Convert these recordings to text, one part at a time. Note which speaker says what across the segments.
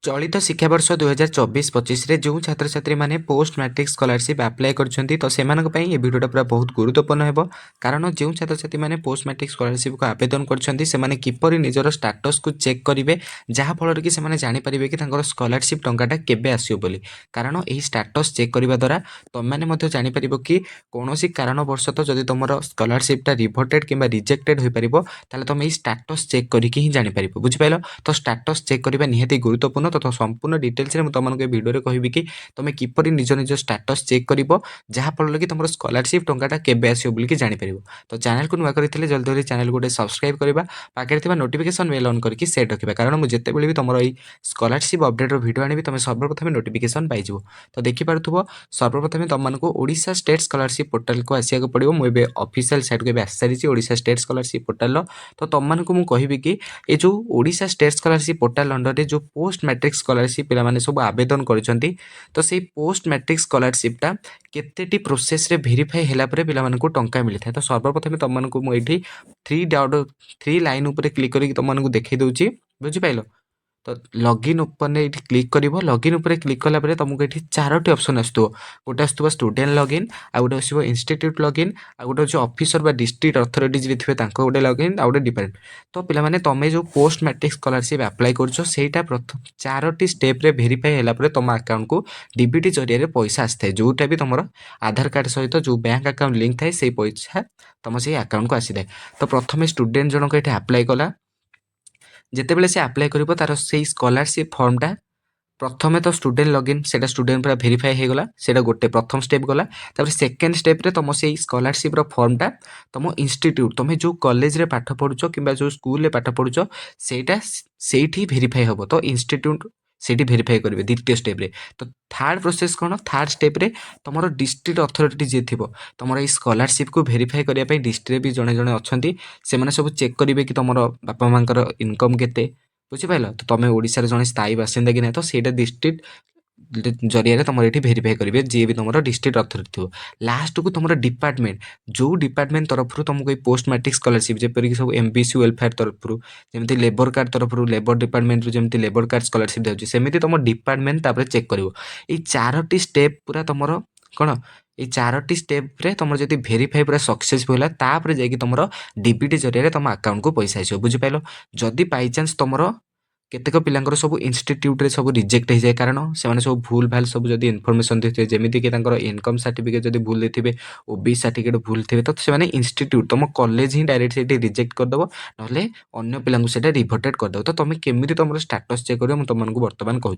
Speaker 1: चलित शिक्षावर्ष 2024-25 रे जो छात्र छात्री माने पोस्ट मैट्रिक स्कॉलरशिप अप्लाई करछंती तो सेमानक पई ए वीडियोटा पूरा बहुत गुरुत्वपूर्ण हेबो कारण जो छात्र छात्री माने पोस्ट मैट्रिक स्कॉलरशिप को आवेदन करछंती से माने किपरि निजर स्टेटस को चेक करिवे जहा फल कि से माने जानि परिबे कि तांकर स्कॉलरशिप टंकाटा केबे आसियो बोली कारण एही स्टेटस चेक करिवा द्वारा तुम माने मध्ये जानि परिबो कि कोनोसी कारणवशत जदि तुमरो स्कॉलरशिपटा रिवर्टेड किबा रिजेक्टेड होई परिबो ताले तुम एही स्टेटस चेक करिकि ही जानि परिबो बुझि पाइलो तो स्टेटस चेक करिबा निहाती गुरुत्वपूर्ण तो संपूर्ण डिटेल्स रे तुमको वीडियो कहबी कि तुम किपरि निज निज स्टेटस चेक करिवो जहा फल कि तुम स्कॉलरशिप टंकाटा केबे आसियो बोली कि जानि परिबो तो चैनल को नुवा करथिले जल्दी जल्दी चैनल को सब्सक्राइब करबा पाखे थिबा नोटिफिकेशन बेल ऑन करके सेट रखिबा कारण मु जते बेले भी तुमरो एई स्कॉलरशिप अपडेट रो वीडियो आनिबी तुम सर्वप्रथम नोटिफिकेशन पाइ जिवो तो देखि पारथुबो सर्वप्रथम तुमको ओडिशा स्टेट स्कॉलरशिप पोर्टल को आसिया को पड़िबो मु एबे ऑफिशियल साइट को एबे आसी सारिछि ओडिशा स्टेट स्कॉलरशिप पोर्टल लो तो तुमको मु कहबी कि ए जो Odisha state scholarship portal under रे जो पोस्ट मैट्रिक स्कॉलरशिप पिला माने सब आवेदन करछंती तो सेही पोस्ट मैट्रिक स्कॉलरशिप टा केतेटी प्रोसेस रे वेरीफाई हैला परे पिला मानकु टंका मिलि था तो सर्वप्रथम तुमको मु एठी थ्री लाइन ऊपर क्लिक करके तुमको देखै दउची बुझि पाइलो तो लॉगिन ओपन ये क्लिक कर लॉगिन उपर क्लिक कला तुमको ये चारोटी ऑप्शन आसो गोटे आसो स्टूडेंट लॉगिन आ गोटे आसो इंस्टीट्यूट लॉगिन आ गोटे अच्छे ऑफिसर बा डिस्ट्रिक्ट अथॉरिटीज भी थे गोटे लॉगिन आ गोटे डिपार्टमेंट तो पे तुम जो पोस्ट मैट्रिक स्कॉलरशिप अप्लाई करटा प्रथम चारोटी स्टेप रे वेरीफाई है तुम अकाउंट को डीबीटी जरिए पैसा आसी था जोटा भी तुम आधार कार्ड सहित जो बैंक अकाउंट लिंक थाए से पैसा तुम से अकाउंट को आसी था तो प्रथम स्टूडेंट जनक ये अप्लाई कला जितेबाला से अप्लाई कर तार से स्कॉलरशिप फॉर्मटा प्रथमे तो स्टूडेंट लॉगिन से स्टूडेंट पूरा वेरीफाई हो गला से गोटे प्रथम स्टेप गला तापर सेकेंड स्टेप रे तुम से स्कॉलरशिप रो फॉर्मटा तुम इंस्टीट्यूट तुम जो कॉलेज रे पाठ पढ़ुछ कि जो स्कूल रे पाठ पढ़ुछ सेटा सेठी वेरीफाई होबो तो इंस्टीट्यूट सेठी वेरीफाई करेंगे द्वितीय स्टेप रे तो थर्ड प्रोसेस कौन थर्ड स्टेप रे तुम डिस्ट्रिक्ट अथॉरिटी जी थी तुम ये स्कॉलरशिप को वेरीफाई करने डिस्ट्रिक्ट भी जड़े जड़े अच्छा से सब चेक करेंगे कि तुम बापा माँ इनकम केते बुझिपाल तो तुम ओडिशा जड़े स्थायी बासिंदा कि ना तो सहीटा डिस्ट्रिक्ट जरिए तुम ये वेरीफाई करेंगे जी भी तुम डिस्ट्रिक्ट अथॉरिटी थो लास्ट को तुम डिपार्टमेंट जो डिपार्टमेंट तरफ तुमको पोस्ट मैट्रिक स्कॉलरशिप जेपरिक सब एमबीसी वेलफेयर तरफ जमी लेबर कार्ड तरफ लेबर डिपार्टमेंट जमी लेबर कार्ड स्कॉलरशिप दिखाई सेमती तुम डिपार्टमेंट चेक कर चारोटी स्टेप पूरा तुम कौन ये चारोटी स्टेप रे तुम जब वेरीफाई पूरा सक्सेसफुल है तापर जाकि तुम डीबीटी जरिए तुम अकाउंट को पैसा आसो बुझिपाल जदि बाई चान्स तुम केतेक पिलांकर सब इंस्टीट्यूट रे सब रिजेक्ट हो जाए कारण से सब भूल भाल सब जब इनफॉरमेशन देते जमीक इनकम सर्टिफिकेट जब भूल देते ओबीसी सर्टिफिकेट भूल थे तो से इंस्टीट्यूट तुम कॉलेज ही डायरेक्ट से रिजेक्ट करदेव ना अन्य पिला रिवर्टेड करदेव तो तुम केमी तुम स्टेटस चेक कर तुमको बर्तमान कहूँ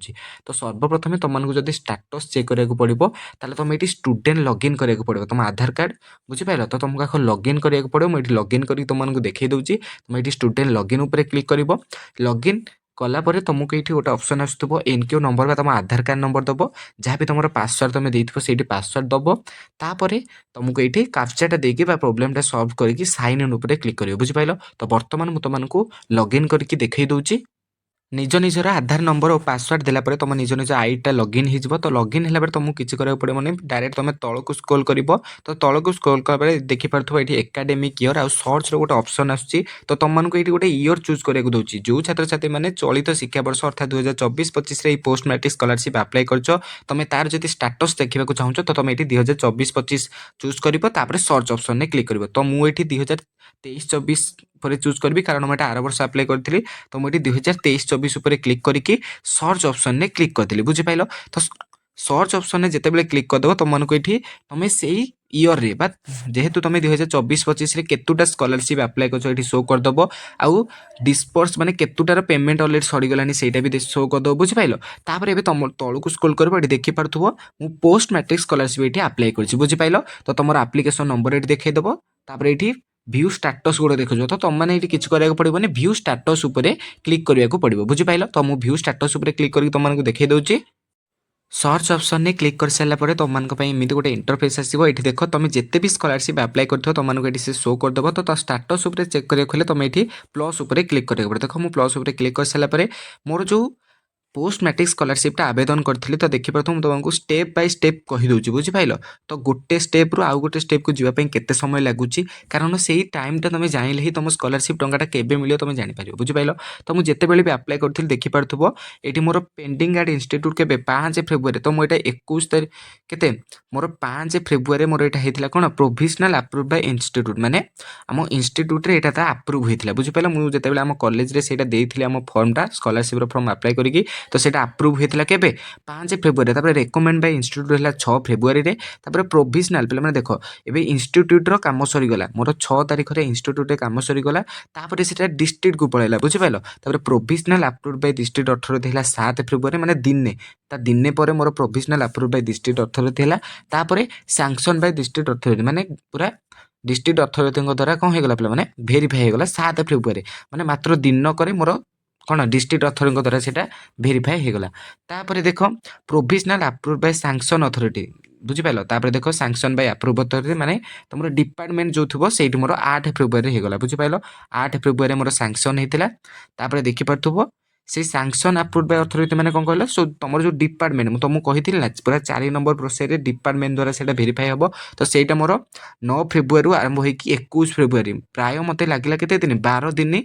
Speaker 1: तो सर्वप्रथम तुमको जब स्टेटस चेक कराया पड़ो ताले तुम ये स्टूडेंट लॉगिन कराया पड़ो तुम आधार कार्ड बुझिपाल तो तुमको आख लॉगिन कराया पड़ो मुझे लॉगिन कर तुमको देखई दूसरी तुम ये स्टूडेंट लॉगिन उपर क्लिक कर लॉगिन कलापर तुमको ये गोटे ऑप्शन आसो एनक्यू नंबर बा तुम आधार कार्ड नंबर दब जहाँ भी तुम पासवर्ड तुम देती पासवर्ड दब तापर तुमको ये कैप्चाटा देकी प्रोब्लेमटा सॉल्व करके साइन इन उपर क्लिक कर बुझिपाल तो बर्तमान मुझे तुमको लॉगिन करके देखई दूची निज निजर आधार नंबर और पासवर्ड देलापर तुम निज निज आईटा लॉगिन हो तो लॉगिन है तुमको किसी करा पड़े डायरेक्ट तुम तौक स्क्रोल कर तो तौक स्क्रोल कर देखिपे ये एकेडमिक इयर आ सर्च गोटे ऑप्शन आसूँ तो तुमको ये गोटे इयर चूज करा दूसरी जो छात्र छात्री मैंने चलित शिक्षा वर्ष अर्थात 2024-25 पोस्ट मैट्रिक स्कॉलरशिप अप्लाई कर तुम तार जब स्टेटस देखा चाहो तो तुम ये 2024-25 चूज कर सर्च ऑप्शन में क्लिक कर तो मुझे 2023-24 पर चूज करी कारण मुझे आर वर्ष अप्लाई करी तो मुझे 2023-24 क्लिक करके सर्च ऑप्शन ने क्लिक करी बुझिपाल तो सर्च ऑप्शन में जितेबाला क्लिक करदेव तुमको ये तुम से इयर रे जेहेतु तुम 2024-25 केतुटा स्कॉलरशिप अप्लाई कर शो करदेव आउ डिस्पर्स माने केतुटार पेमेंट अलरेडी सरीगलानी से भी शो करदेव बुझिपाल तापर ये तुम तौक स्क्रोल कर देखिपे मु पोस्ट मैट्रिक स्कॉलरशिप ये अप्लाई कर बुझिपाल तो तुम आप्लिकेसन नंबर ये देखईदेव तापर ये व्यू स्टेटस गोटे देखो तो तुम मैंने किसी कराया पड़ोनी व्यू स्टेटस क्लिक करने को पड़ो बुझिपाल तो मुझे व्यू स्टेटस क्लिक करके तुमको देखई दूसरी सर्च ऑप्शन ने क्लिक कर सारापर तुमको एमती गोटे इंटरफेस आसो ये देख तुम जिते भी स्कॉलरशिप अप्लाई कर तुमको ये से शो करदेव तो स्टेटस चेक करने तुम ये प्लस क्लिक करके पड़े देख मुझे प्लस क्लिक कर सारापर मोर जो पोस्ट मैट्रिक स्कॉलरशिप आवेदन करी तो देखिए तुमको स्टेप बाय स्टेप कहीदे बुझिपाल तो गोटे स्टेप रु आउ गोटे स्टेप को जीवाई केते समय लगुच कारण से टाइमटा तुम जाइले ही तुम स्कॉलरशिप टंकाटा केबे मिले तुम जापर बुझिपाल तो मुझे जितेबाला भी आप्लाय करी देखिपार ये मोर पेंडिंग एट इंस्टीट्यूट के 5 फेब्रुआरी तो मुझे 21 तारीख के मोर 5 फेब्रुआरी मोर यहाँ होता कौन प्रोविजनाल अप्रूव बाय इंस्टीट्यूट माने आम इंस्टीट्यूट रे यहाँ अप्रूव होता बुझिपाल मुझे आम कॉलेज रे सेटा देइथिले आम फॉर्मटा स्कॉलरशिप फॉर्म अप्लाई करी तो सेटा अप्रूव होता के 5 फेब्रुआरी तापर रेकमेंड बाय इंस्टीट्यूट है 6 फेब्रुआरी रे तापर प्रोविजनाल पे देख ए इंस्टीट्यूट काम सरीगला मोर 6 तारीख में इंस्टीट्यूट काम सरीगला तापर से डिस्ट्रिक्ट को पलैला बुझिपाल तापर प्रोविजनाल अप्रूव बाय डिस्ट्रिक्ट अथॉरिटी है 7 फेब्रुआरी माने दिने दिने पर मोर प्रोविजनाल अप्रूव बाय डिस्ट्रिक्ट अथॉरिटी है तापर सैंक्शन बाय डिस्ट्रिक्ट अथॉरिटी माने पूरा डिस्ट्रिक्ट अथॉरिटी द्वारा कौन होगा पे मैंने भेरीफाई होगा 7 फेब्रुआरी माने मात्र दिन करे मोर कौन डिस्ट्रिक्ट अथॉरिटी द्वारा से भेरीफाई होगा तापर देख प्रोविजनाल अप्रूव बाय सैंक्शन अथॉरिटी बुझिपाल तापर देख सैंक्शन बाय अप्रूव अथॉरिटी माने तुम डिपार्टमेंट जो थो से मोर 8 फेब्रुआरी होगा बुझिपाल 8 फेब्रुआरी मोर सैंक्शन होता तापर देखिपार से सैंक्शन अप्रूव बाय अथॉरिटी माने कौन कहल सो तुम जो डिपार्टमेंट मुझे तुमको कही ना पूरा 4 नंबर प्रोसेस डिपार्टमेंट द्वारा से भेरीफाई हम तो सहीटा मोर 9 फेब्रुआरी आरंभ हो 21 फेब्रुआरी प्राय मत लगे के 12 दिन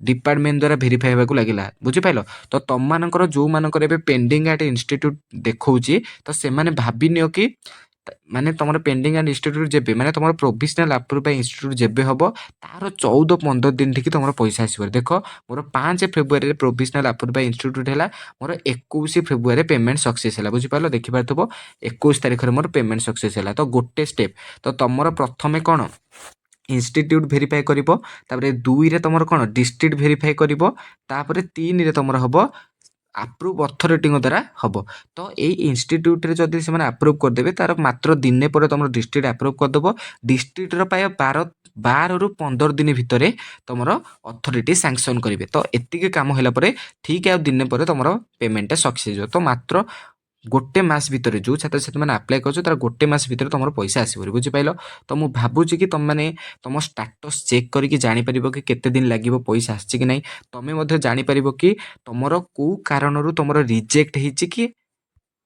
Speaker 1: डिपार्टमेंट द्वारा भेरीफाई होगा लगे बुझिपाल तो तुम मानकर जो मानकर पेंडिंग एट इंस्टीट्यूट देखा तो से भावी नियो कि माने तुम पेंडिंग एंड इंस्टीट्यूट जेबे माने तुम प्रोविजनाल अप्रूव बाय इंस्टीट्यूट जेबे हम तार 14-15 दिन ठीक तुम पैसा आसो देख मोर 5 फेब्रुआरी प्रोविजनाल अप्रूव बाय इंस्टीट्यूट है मोर 21 फेब्रुआरी पेमेंट सक्सेस है बुझिपाल देखिपार 21 तारीख में मोर पेमेंट सक्सेस है तो गोटे स्टेप तो तुम प्रथम कौन इंस्टीट्यूट भेरीफाई करिवो तापरे 2 रे तुम कौन डिस्ट्रिक्ट भेरीफाई करिवो तापरे 3 रे तुम हम अप्रूव अथॉरिटी द्वारा हम तो ये इंस्टीट्यूट रे जदि से अप्रूव करदेवे तार मात्र दिने पर तुम डिस्ट्रिक्ट अप्रूव करदेव डिस्ट्रिक्ट प्राय 12 रु 15 दिन भितर तुम अथॉरिटी सैंक्शन करेंगे तो एतिक काम है ठीक है दिन पर तुम पेमेंट सक्सेस हो तो मात्र गोटे मास भितर जो छात्र छात्री मैंने अप्लाई कर तार गोटे मास भितर तुम पैसा आसो बुझिपाल तो मुझे भावुची कि तुम मैंने तुम स्टाटस चेक करके जापर कि केते दिन लगे पैसा आसी कि नहीं तुम्हें जापर कि तुम कौ कारण तुम रिजेक्ट कि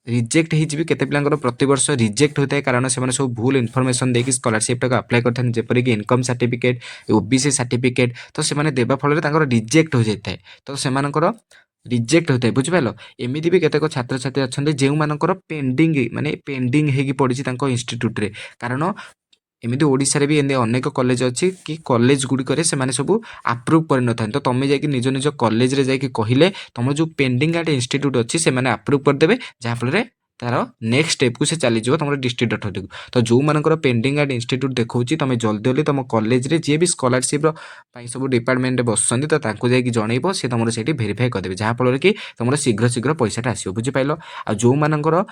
Speaker 1: रिजेक्ट हो केते पिलांकर प्रतिवर्ष रिजेक्ट होता है कारण से सब भूल इनफॉरमेशन देकी स्कॉलरशिप टाक अप्लाई करते जेपरिक इनकम सर्टिफिकेट ओबीसी सर्टिफिकेट तो से देवा फल रिजेक्ट हो जाए तो से रिजेक्ट होता है बुझिपाल एमती भी केतेक छात्र छात्री अच्छा जो मानकर पेंडिंग माने पेंडिंग होगी पड़ी इंस्टीट्यूट रे कारण एमती ओडिशा रे भी एमती अनेक कॉलेज अच्छी कि कॉलेज गुड़िक से सब अप्रूव कर न था तो तुम जाकि निज निज कॉलेज रे जाकि कहले तुम जो पेंडिंग एट इंस्टीट्यूट अच्छी से अप्रूव करदेवे जहाँफल तार नेक्स्ट स्टेप को से चली जाव तुम डिस्ट्रिक्ट अथॉरिटी को तो जो मानकर पेंडिंग एट इंस्टीट्यूट देखा तुम जल्दी जल्दी तुम कॉलेज रे जी भी स्कॉलरशिप सब डिपार्टमेंट बसुँच तो जाकि जनइब सी तुम से भेरीफाई करदेवे जहाँफल कि तुम शीघ्र शीघ्र पैसाटा आसो बुझिपाल आ जो मानकर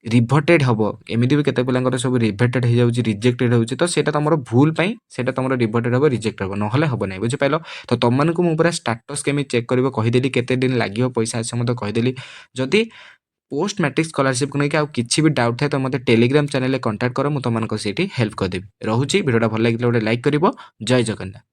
Speaker 1: रिभर्टेड हम एमती भी केते पिलांकर सब रिभर्टेड हो जाऊँगी रिजेक्टेड होती तो सेटा तुम भूल से तुम रिभर्टेड हम रिजेक्ट हम ना हम ना बुझिपाल तो तुमको मुझे पूरा स्टाटस केमी चेक कर कहीदेली केते दिन लगे पैसा आस मत कहीदेली जदि पोस्ट मैट्रिक स्कॉलरशिप को लेकिन किसी भी डाउट थाए तो मतलब टेलीग्राम चैनल कंटाक्ट कर मुझे तुमको हेल्प करदेवी रोचे भिडियोटा भल लगे गोटे लाइक कर जय जगन्नाथ।